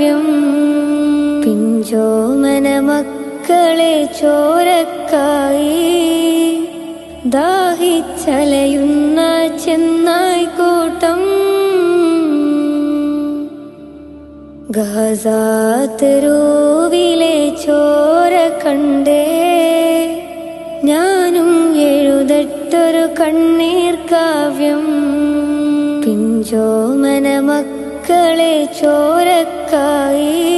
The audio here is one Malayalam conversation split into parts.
കാവ്യം. പിഞ്ചോമന മക്കളെ ചോരക്കായി ദാഹിച്ചലയുന്ന ചെന്നായ്ക്കൂട്ടം. ഗാസ തെരുവിലെ ചോര കണ്ടേ ഞാനും എഴുതട്ടൊരു കണ്ണീർ കാവ്യം. പിഞ്ചോമന മക്കളെ ചോരക്കായി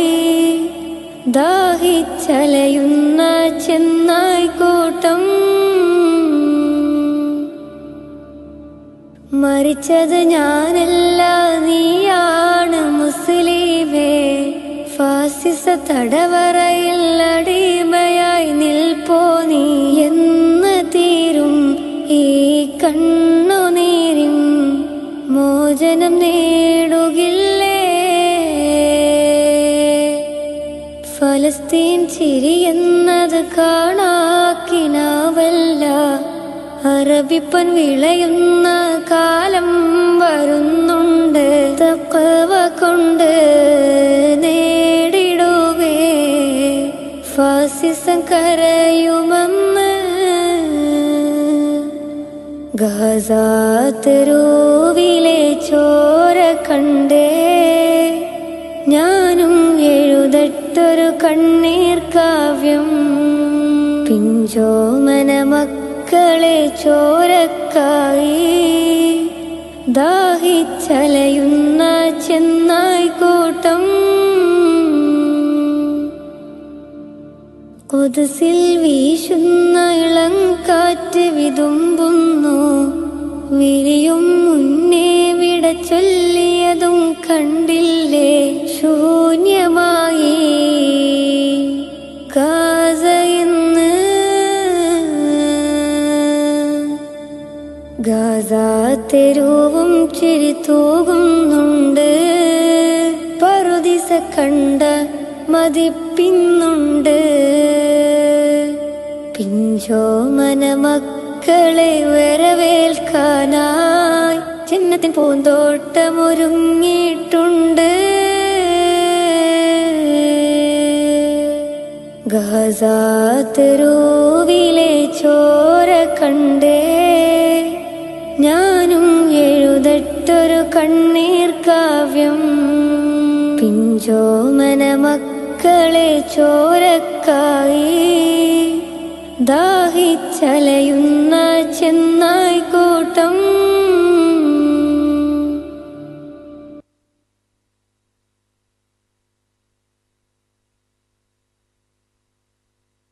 ദാഹിച്ചലയുന്ന ചെന്നായ്ക്കൂട്ടം. മരിച്ചത് ഞാനല്ല, നീയാണ് മുസ്ലിമേ. ഫാസിസ തടവറയിൽ അടിമയായി നിൽപ്പോ നീ എന്ന് തീരും ഈ കണ്ണുനീരിൻ മോചനം നേടുകില്ലേ? ഫലസ്തീൻ ചിരിയെന്നത് കാണാക്കിനാവല്ല, അറബിപ്പൻ വിളയുന്ന കാലം വരുന്നുണ്ട്. തഖ്വ കൊണ്ട് നേടിടുകേ ഫാസിസം കരയുമെന്ന്. ഗാസ തെരുവിലെ ചോര കണ്ടേ ഞാനും എഴുതട്ടൊരു കണ്ണീർ കാവ്യം. പിഞ്ചോമന മക്കളെ ചോരക്കായി ദാഹിച്ചലയുന്ന ചെന്നായ്ക്കൂട്ടം. ഖുദ്സിൽ വീശുന്ന ഇളം കാറ്റ് വിതുമ്പുന്നു, വിരിയും മുന്നേ വിട ചൊല്ലിയതും കണ്ടില്ലേ? ശൂന്യമായി ഗാസ ഇന്ന്. ഗാസ തെരുവും ചിരി തൂകുന്നുണ്ട്, പറുദിസ കണ്ട മതിപ്പിന്നുണ്ട്. പിഞ്ചോമന മക്കളെ വരവേൽക്കാനായി ജന്നത്തിൻ പൂന്തോട്ടമൊരുങ്ങിയിട്ടുണ്ട്. ഗാസ തെരുവിലെ ചോര കണ്ടേ ഞാനും എഴുതട്ടൊരു കണ്ണീർ കാവ്യം. പിഞ്ചോമന മക്കളെ ചോരക്കായി ദാഹിച്ചലയുന്ന ചെന്നായ്ക്കൂട്ടം.